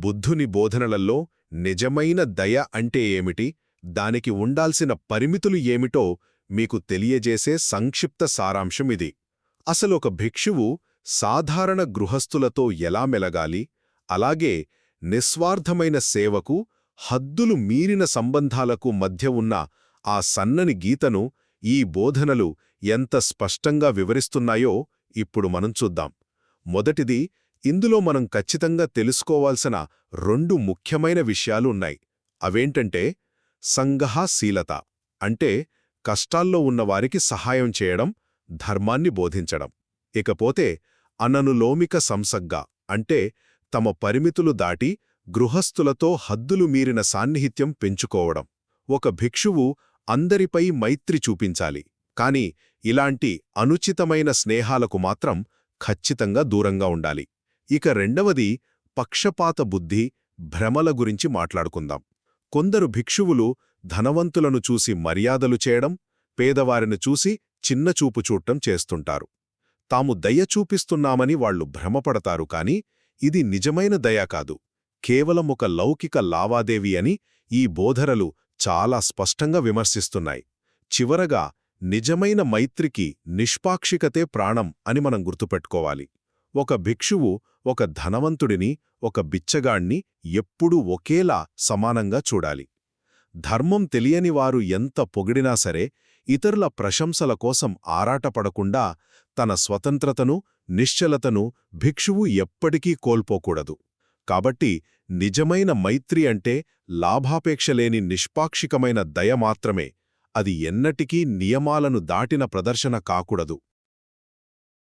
బుద్ధుని బోధనలలో నిజమైన దయ అంటే ఏమిటి, దానికి ఉండాల్సిన పరిమితులు ఏమిటో మీకు తెలియజేసే సంక్షిప్త సారాంశమిది. అసలొక భిక్షువు సాధారణ గృహస్థులతో ఎలా మెలగాలి, అలాగే నిస్వార్థమైన సేవకు, హద్దులు మీరిన సంబంధాలకు మధ్య ఉన్న ఆ సన్నని గీతను ఈ బోధనలు ఎంత స్పష్టంగా వివరిస్తున్నాయో ఇప్పుడు మనం చూద్దాం. మొదటిది, ఇందులో మనం ఖచ్చితంగా తెలుసుకోవాల్సిన 2 ముఖ్యమైన విషయాలు ఉన్నాయి. అవేంటంటే సంగహశీలత అంటే కష్టాల్లో ఉన్నవారికి సహాయం చేయడం, ధర్మాన్ని బోధించడం. ఇకపోతే అననులోమిక సంసగ్గ అంటే తమ పరిమితులు దాటి గృహస్థులతో హద్దులు మీరిన సాన్నిహిత్యం పెంచుకోవడం. ఒక భిక్షువు అందరిపై మైత్రి చూపించాలి, కాని ఇలాంటి అనుచితమైన స్నేహాలకు మాత్రం ఖచ్చితంగా దూరంగా ఉండాలి. ఇక రెండవది పక్షపాత బుద్ధి, భ్రమల గురించి మాట్లాడుకుందాం. కొందరు భిక్షువులు ధనవంతులను చూసి మర్యాదలు చేయడం, పేదవారిని చూసి చిన్నచూపు చూడటం చేస్తుంటారు. తాము దయ చూపిస్తున్నామని వాళ్లు భ్రమపడతారు, కాని ఇది నిజమైన దయ కాదు, కేవలం ఒక లౌకిక లావాదేవీ అని ఈ బోధనలు చాలా స్పష్టంగా విమర్శిస్తున్నాయి. చివరగా నిజమైన మైత్రికి నిష్పాక్షికతే ప్రాణం అని మనం గుర్తుపెట్టుకోవాలి. ఒక భిక్షువు ఒక ధనవంతుడిని, ఒక బిచ్చగాణ్ణి ఎప్పుడూ ఒకేలా సమానంగా చూడాలి. ధర్మం తెలియని వారు ఎంత పొగిడినా సరే ఇతరుల ప్రశంసల కోసం ఆరాటపడకుండా తన స్వతంత్రతను, నిశ్చలతను భిక్షువు ఎప్పటికీ కోల్పోకూడదు. కాబట్టి నిజమైన మైత్రి అంటే లాభాపేక్షలేని నిష్పాక్షికమైన దయ మాత్రమే. అది ఎన్నటికీ నియమాలను దాటిన ప్రదర్శన కాకూడదు.